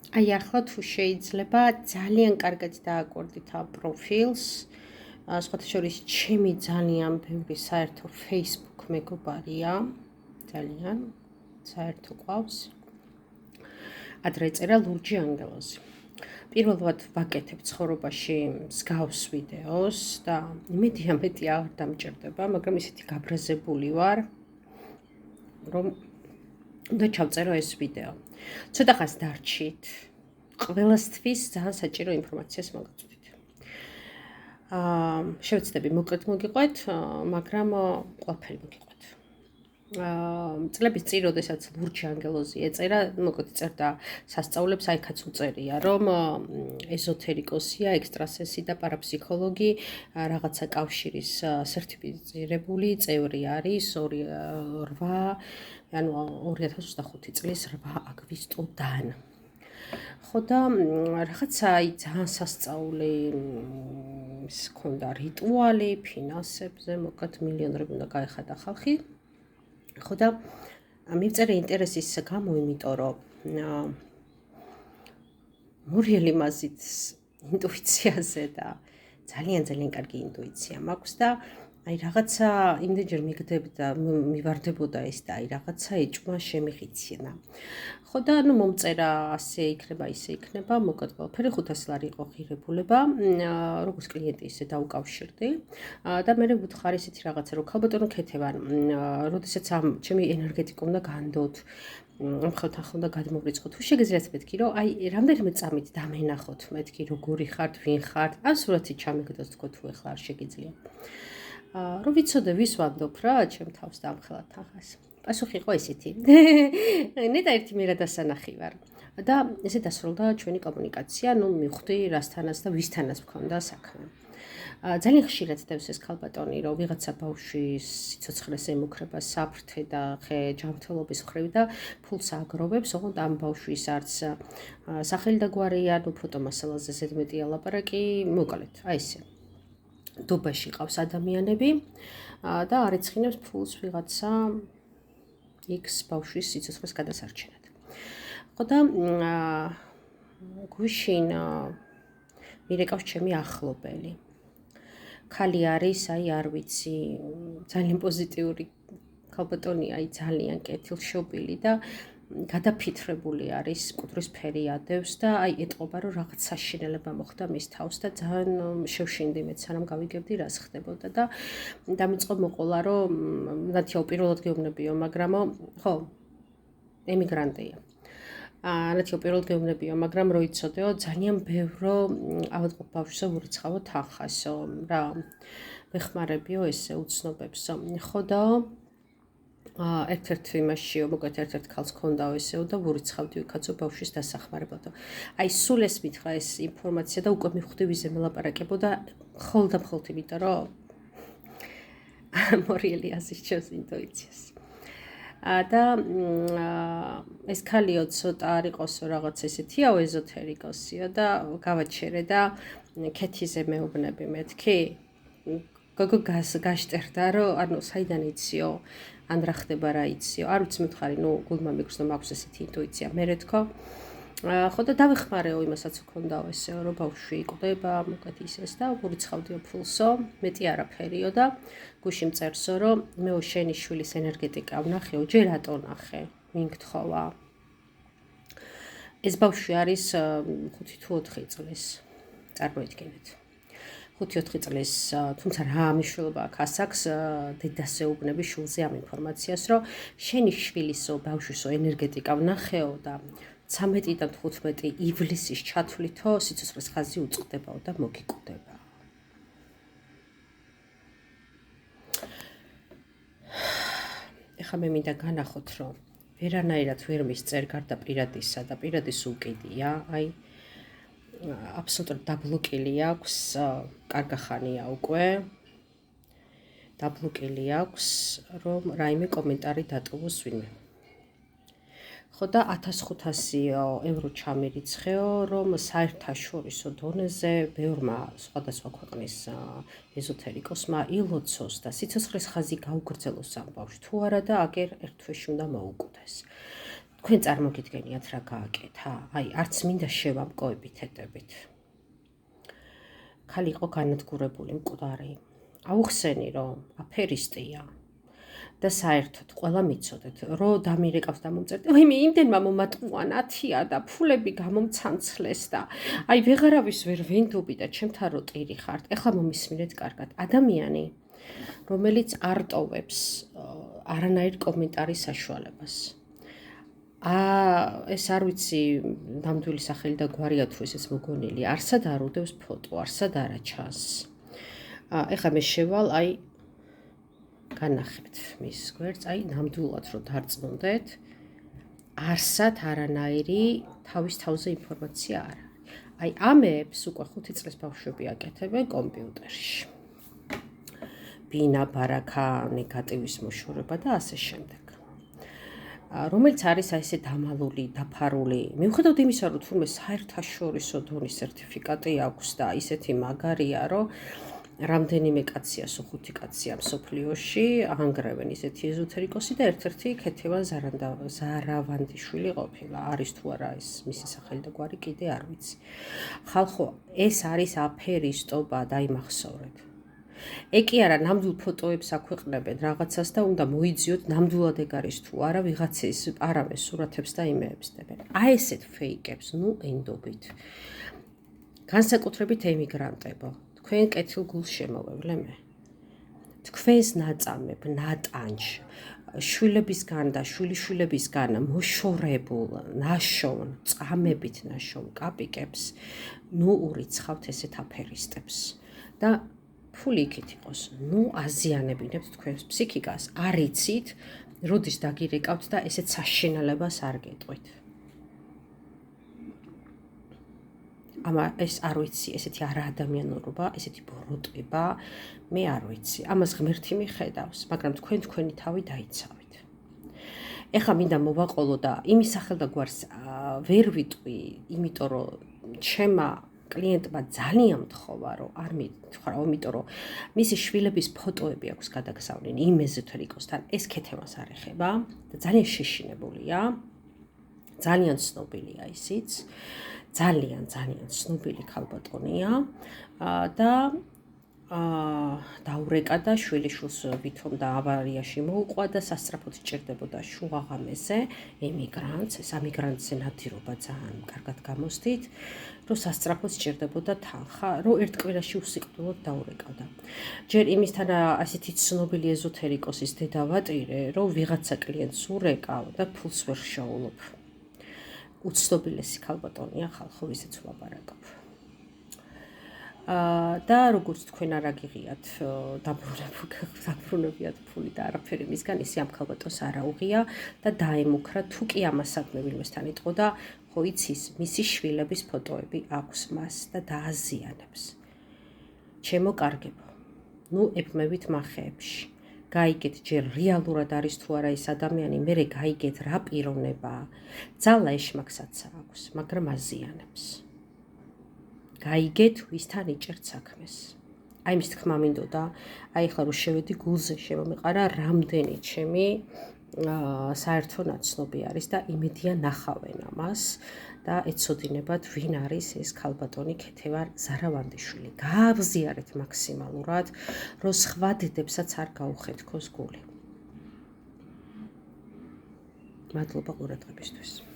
აი ახლა თუ შეიძლება ძალიან კარგად დააკვირდით ამ პროფილს. სხვათა შორის ჩემი ძალიან ბევრი საერთო Facebook მეგობარია. ძალიან საერთო ყავს. ადრე ეწერა ლურჯი ანგელოზი. პირველად ვაკეთებ ცხოვრობაში მსგავს ვიდეოს და იმედია მეტი არ დამჭირდება, მაგრამ ისეთი გაბრაზებული ვარ, რომ უნდა ჩავწერო ეს ვიდეო. ცოტა ხანს დარჩით. ყველასთვის ძალიან საჭირო ინფორმაციას მოგაწოდით. შევეცდები მოკლედ მოგიყვეთ, მაგრამ ყველაფერი მოგიყვეთ. წლების წინ, როდესაც ლურჯი ანგელოზი ეწერა, მოკლედ წერდა სასწაულებს, აიქაც უწერია, რომ ეზოთერიკოსია, ექსტრასენსი და პარაფსიქოლოგი, რაღაცა კავშირის სერტიფიცირებული წევრი არის 8 ანუ 2025 წლის 8 აგვისტოდან. ხო და რაღაცა ძალიან სასწაული ჰქონდა რიტუალი, ფინანსებზე, მოკლედ მილიონრები უნდა გაეხადა ხალხი. ხო და მივწერე ინტერესის გამო, იმიტომ რომ მურიელი მაზით ინტუიციაზე და ძალიან კარგი ინტუიცია მაქვს და აი რაღაცა იმდენჯერ მიგდებდა, მივარდებოდა ეს და აი რაღაცა ეჭვმა შემიხიცნა. ხო და ნუ მომწერა ასე იქნება, ისე იქნება, მოკლედ ყველაფერი 500 ლარი იყო ღირებულება, როგორც კლიენტი ისე დაუკავშირდი და მე ვუთხარ ისეთი რაღაცა, რომ ქალბატონო ქეთევან, როდესაც ამ ჩემი ენერგეტიკა უნდა განდოთ, ამ ხელთან უნდა გადმოვრიცხოთ. თუ შეგიძლიათ მეთქი, რომ აი რამდენიმე წამით დამენახოთ მეთქი, როგორი ხართ, ვინ ხართ, ან სურათი ჩამიგდოთ თქო თუ ეხლა არ შეგიძლია. რომ ვიცოდე ვის ვამბობ რა, ჩემ თავს დამხელად ახას. პასუხი იყო ესეთი. ნეტა ერთი მე რა დასანახი ვარ. და ესე დასრულდა ჩვენი კომუნიკაცია, ნუ მივხვდი რასთანაც და ვისთანაც მქონდა საქმე. ძალიან ხშირად დევს ეს ქალბატონი, რომ ვიღაცა ბავშვის სიცოცხლეს ემუქრება საფრთხე და ჯანმრთელობის მხრივ და ფულს აგროვებს, ოღონდ ამ ბავშვის არც სახელი და გვარი, ანუ ფოტომასალაზე ზედმეტი ალაპარაკი, მოკლედ, აი ესე. დობაში ყავს ადამიანები და არეცხინებს ფულს ვიღაცა X ბავშვის სიცოცხლის გადასარჩენად. ხო და გუშინ მირეკავს ჩემი ახლობელი. ქალი არის, აი არ ვიცი, ძალიან პოზიტიური ქალბატონია, აი ძალიან კეთილშობილი და გადაფითრებული არის, კუდრის ფერი ადევს და აი ეტყობა, რომ რაღაც საშინელება მოხდა მის თავს და ძალიან შევშინდი მეც, სანამ გავიგებდი რას ხდებოდა და დამიწყო მოყოლა, რომ ნათია უპირველად გეუბნებიო, მაგრამ ხო, ემიგრანტია. ნათია უპირველად გეუბნებიო, მაგრამ რო იცოდეო, ძალიან ბევრო ავადმყოფ ბავშვზე ვურიცხავო თანხასო, რა ვეხმარებიო ესე უცნობებსო. ხო და ერთ-ერთ იმაშიო, მოკლედ ერთ-ერთ ქალს ქონდაო ესეო და ვურიცხავდი ვიქაცო ბავშვის დასახმარებლად. აი სულ ეს მითხრა ეს ინფორმაცია და უკვე მივხვდი ვიზე მელაპარაკებოდა მხოლოდ იმიტომ რომ მორიელი ასიჩევს ინტუიციას. და ეს ქალიო ცოტა არ იყოსო რაღაც ესეთიაო ეზოთერიკოსიო და გავაჩერე და ქეთიზე მეუბნები მეთქი. გოგო გაშტერდა რომ ანუ საიდან იციო? ან რა ხდება რა იციო? არ ვიცი მითხარი, ნუ გულმა მიგრძნო მაქვს ესეთი ინტუიცია. მე რეთქო? ხო და დავეხმარეო იმასაც ვქონდაო ესეო, რომ ბავშვი იკვდება, მოკლედ ისეს და ვურიცხავდიო ფულსო, მეტი არაფერიო და გუში მწერსო, რომ მეო შენი შვილის ენერგეტიკა ვნახეო, ჯერ რატო ნახე? ვინ გთხოვა? ეს ბავშვი არის 5 თუ 4 წლის. წარმოიდგინეთ. 5-4 წლის, თუმცა რა მნიშვნელობა აქვს ასაკს, დედას ეუბნები შვილზე ამ ინფორმაციას, რომ შენი შვილისო, ბავშვისო ენერგეტიკა ვნახეო და 13-დან 15 ივლისის ჩათვლითო სიცოცხლის ხაზი უწყდებაო და მოგიკვდება. ეხლა მე მინდა განახოთ, რომ ვერანაირად ვერ მისწერ გარდა პირადისა და პირადის უკიდია, აი აბსოლუტურად დაბლოკილი აქვს, კარგახანია უკვე. დაბლოკილი აქვს, რომ რაიმე კომენტარი დატოვოს ვინმე. ხო და 1500 ევრო ჩამირიცხეო, რომ საერთაშორისო დონეზე ბევრმა სხვადასხვა ქვეყნის ეზოთერიკოსმა ილოცოს და სიცოცხლის ხაზი გაუგრძელოს ამ ბავშვს თუ არა და აგერ ერთ თვეში უნდა მოუკვდეს. თქვენ წარმოგიდგენიათ რა გააკეთა? აი, არც მინდა შევამკოებით ეტებით. ქალი იყო განადგურებული, მკვდარი. აუხსენი, რომ აფერისტია. და საერთოდ ყველა მიცოდეთ, რომ დამირეკავს და მომწერთ. ვაიმე, იმდენმა მომატყუან 10-ია და ფულები გამომცანცლეს და აი ვეღარავის ვერ ვენდობი და ჩემთან რო ტირი ხართ. ეხლა მომისმინეთ კარგად. ადამიანი, რომელიც არ ტოვებს არანაირ კომენტარის საშუალებას. ეს არ ვიცი, ნამდვილი სახელი და გვარია თუ ესეც მოგონილი, არსად არ უდევს ფოტო, არსად არა ჩანს. ეხლა მე შევალ, აი განახებთ მის გვერდს, აი ნამდვილად რომ დარწმუნდეთ, არსად არანაირი თავის თავზე ინფორმაცია არ არის. აი ამებს უკვე 5 წლის ბავშვები აკეთებენ კომპიუტერში. ბინა, ბარაქა, ნეგატივის მოშორება და ასე შემდეგ. რომელიც არის აი ესე დამალული, დაფარული. მიუხედავად იმისა, რომ თურმე საერთაშორისო დონის სერტიფიკატი აქვს და ისეთი მაგარია, რომ რამდენიმე კაცია, 5 კაცია მსოფლიოში ანგრევენ ისეთი ეზოთერიკოსი და ერთ-ერთი ქეთევან ზარავანდიშვილი ყოფილა. არის თუ არა ეს მისი სახელი და გვარი კიდე არ ვიცი. ხალხო, ეს არის აფერისტობა, დაიმახსოვრეთ. კი არა, ნამდვილ ფოტოებს აქვეყნებენ რაღაცას და უნდა მოიძიოთ ნამდვილად ეგ არის თუ არა, ვიღაცის პარავეს სურათებს და იმეებს დებენ. აი ესეთ ფეიკებს, ნუ ენდობით. განსაკუთრებით ემიგრანტებო. თქვენ კეთილ გულს შემოვევლე მე. თქვენს ნაწამებ, ნატანჯ, შვილებისგან და შვილიშვილებისგან მოშორებულ, ნაშოვნ, წამებით ნაშოვნ კაპიკებს, ნუ ურიცხავთ ესეთ აფერისტებს. და ფული იქით იყოს, ნუ აზიანებინებთ თქვენს ფსიქიკას, არ იცით, როდის დაგირეკავთ და ესეთ საშინელებას არ გეტყვით. ამა ეს არ ვიცი, ესეთი არაადამიანურობა, ესეთი ბოროტება, მე არ ვიცი. ამას ღმერთი მიხედავს, მაგრამ თქვენი თავი დაიცავით. ეხლა მინდა მოვაყოლო და იმის სახელ და გვარს ვერ ვიტყვი, იმიტომ რომ ჩემმა კლიენტმა ძალიან მთხოვა, რომ არ მithხრა, იმიტომ რომ მისი შვილების ფოტოები აქვს გადაგზავნილი იმ ეზოთერიკოსთან, ეს ქეთევას არ ეხება და ძალიან შეშინებულია. ძალიან ცნობილია ისიც. ძალიან ცნობილი ქალბატონია და დაურეკა და შვილიშვილს ვითომ და ავარიაში მოუყვა და სასწრაფოდ ჭირდებოდა შუაღამეზე ემიგრანტს, ეს ამიგრანტზე ნადირობა ძალიან კარგად გამოსდით, რომ სასწრაფოდ ჭირდებოდა თანხა, რომ ერთ კვირაში უსიყვდილოდ დაურეკავდა. ჯერ იმისთან ასეთი ცნობილი ეზოთერიკოსის დედა ვატირე, რომ ვიღაცა კლიენტს ურეკავ და ფულს ვერ შეავლობ. უცნობილესი ქალბატონია ხალხო, ვისაც ვლაპარაკობ. და როგორც თქვენ არ აგიღიათ დაბრუნებიათ ფული და არაფერი მისგან, ისე ამ ქალბატონს არ აუღია და დაემუქრა, თუ კი ამასადმე ვინმესთან იტყო და ხო იცის, მისი შვილების ფოტოები აქვს მას და დააზიანებს. ჩემო კარგებო, ნუ ებმევით მახეებში. გაიგეთ ჯერ რეალურად არის თუ არა ეს ადამიანი, მერე გაიგეთ რა პიროვნებაა. ძალა ეშმაკსაც აქვს, მაგრამ აზიანებს. გაიგეთ ვისთან იჭერთ საქმეს. აი მის თქმა მინდოდა, აი ახლა რომ შევედი გულზე შემომეყარა რამდენი ჩემი საერთო ნაცნობი არის და იმედია ნახავენ ამას და ეცოდინებათ ვინ არის ეს ქალბატონი ქეთევან ზარავანდიშვილი. გააბზიარეთ მაქსიმალურად, რომ სხვა დედებსაც არ გაუხეთქოს გული. მადლობა ყურადღებისთვის.